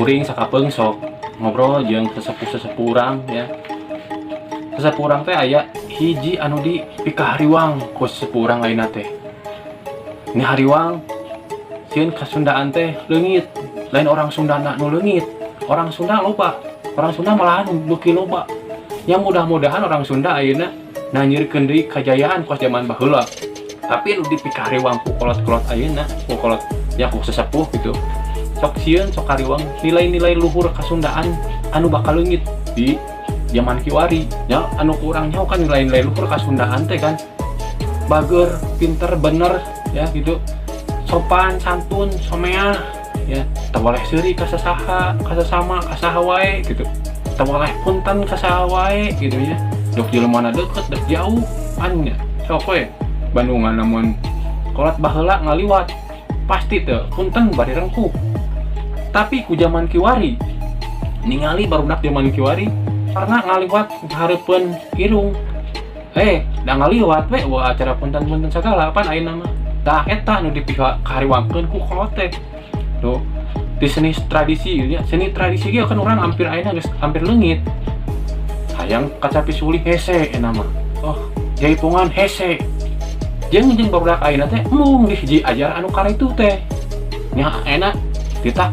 kuring sakapeung sok ngobrol jeung sesepuh urang ya. Sesepuh urang teh aya hiji anu dipikah hariwang ku sesepuh urang lainna teh. Ini hariwang sieun kasundaan teh leungit, lain orang Sundana nu leungit. Orang Sunda loba, orang Sunda malahan duki loba. Yang mudah-mudahan orang Sunda ayeuna nanyirkeun deui kajayaan kos zaman baheula. Tapi nu dipikah hariwang ku kolot-kolot ayeuna, ku kolot ya ku sesepuh gitu. Sok sieun sok hariwang nilai-nilai luhur kasundaan anu bakal leungit di zaman kiwari ya, anu kurang nyaho kan nilai-nilai luhur kasundaan teh kan bager, pinter, bener ya gitu, sopan, santun, someah ya, teu boleh seuri ka sasaha, ka sasama, ka saha wae gitu, teu boleh punten ka saha wae gitu ya. Dok jelema deket, dek jauh kan ya. Sok we Bandungan namun kolot baheula ngaliwat pasti teu punten bari rengkuh. Tapi ku zaman kiwari ningali barudak zaman kiwari karena ngaliwat hareupeun irung. Da ngaliwat we acara punten-punten sagala pan ayeuna mah. Tah eta nu dipihak kahariwangkeun ku kolot teh. Tuh, di seni tradisi ya, seni tradisi ge kan urang hampir ayeuna geus hampir leungit. Hayang kacapi suli hese eta mah. Oh, jaipongan hese. Jeung barudak ayeuna teh mung di hiji ajar anu karitu teh. Nya enak kita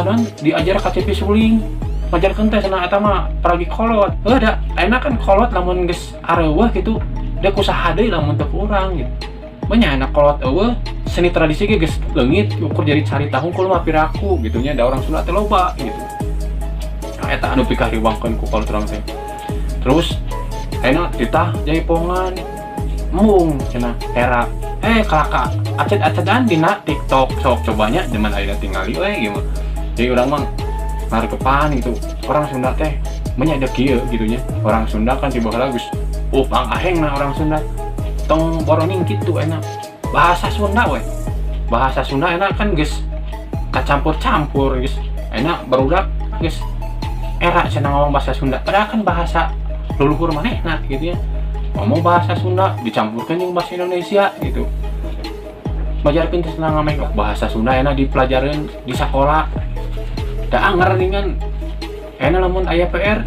non diajar kacapi suling. Ngajarkeun teh cenah eta mah paragi kolot. Da enak kan kolot lamun geus areueuh gitu, da kusaha deui lamun teu urang gitu. Banyak anak kolot eueuh seni tradisi ge geus leungit ukur jadi carita hungkul mah piraku gitu nya, da orang Sunda teh loba gitu. Nah, eta anu pikah hariwangkeun ku kolot urang teh. Terus enak titah jaipongan mung cenah era kalaka acet-acetan dina TikTok sok cobanya zaman ayeuna tingali we gimana. Jadi urang mah ngarekepan gitu. Orang Sunda teh nya ada kieu gitu nya. Orang Sunda kan tiba heula geus pang aheng na orang Sunda. Tong boroning gitu enak. Bahasa Sunda we. Bahasa Sunda enak kan geus kacampur-campur geus. Enak barudak geus era cenah ngomong bahasa Sunda. Padahal kan bahasa leluhur manehna gitu ya. Ngomong bahasa Sunda dicampurkan jeung bahasa Indonesia gitu. Ngajarkeun teh cenah ngameh bahasa Sunda enak dipelajareun di sekolah. Da anger ningan enak lamun aya PR,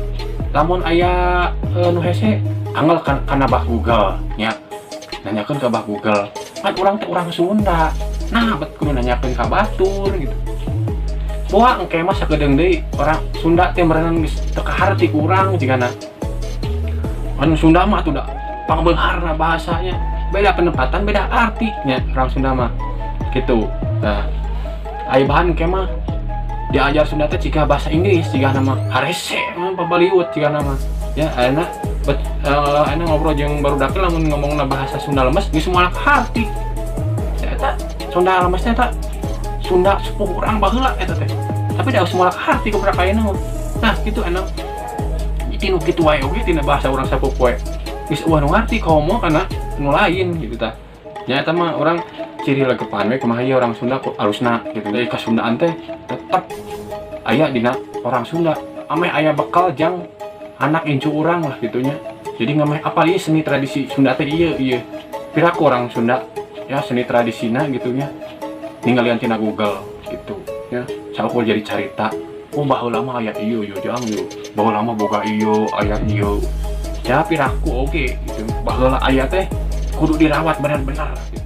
lamun aya nu hese angel kana bah Google nya. Nanyakeun ka bah Google. Kan urang teh urang Sunda. Nah, bet kudu nanyakeun ka batur gitu. Poa engke mah sakedeung deui orang Sunda teh merenang geus teu kaharti ku urang jigana. Kan Sunda mah tuh da pangbeunharna bahasanya. Beda penempatan, beda artinya orang Sunda mah. Gitu. Nah, aya bahan engke mah diajar Sunda teh jika bahasa Inggris jika nama harese mah pabaliut jika nama. Ya, ayeuna ngobrol jeung barudak lamun ngomongna bahasa Sunda lemes geus moal harti. Eta Sunda lemes teh eta Sunda sepuh urang baheula eta teh. Tapi da moal harti ku barudak ayeuna. Nah, kitu enak. Tinu kitu wae oge tina bahasa urang sapuh we. Geus eueuh nu ngarti komo kana nu lain gitu tah. Nya eta mah urang ciri legepan we kumaha ieu orang Sunda ku alusna gitu. Dari kasundaan teh tetep aya dina orang Sunda. Ameh aya bekal jang anak incu urang lah gitunya. Jadi ngameh apal ieu seni tradisi Sunda teh ieu. Piraku orang Sunda ya seni tradisina gitunya. Ninggalian tina Google gitu ya. Saeukur jadi carita. Oh baheula mah aya ieu jang ieu. Baheula mah boga ieu, aya ieu. Ya piraku oge gitu. Baheula aya teh kudu dirawat benar-benar gitu.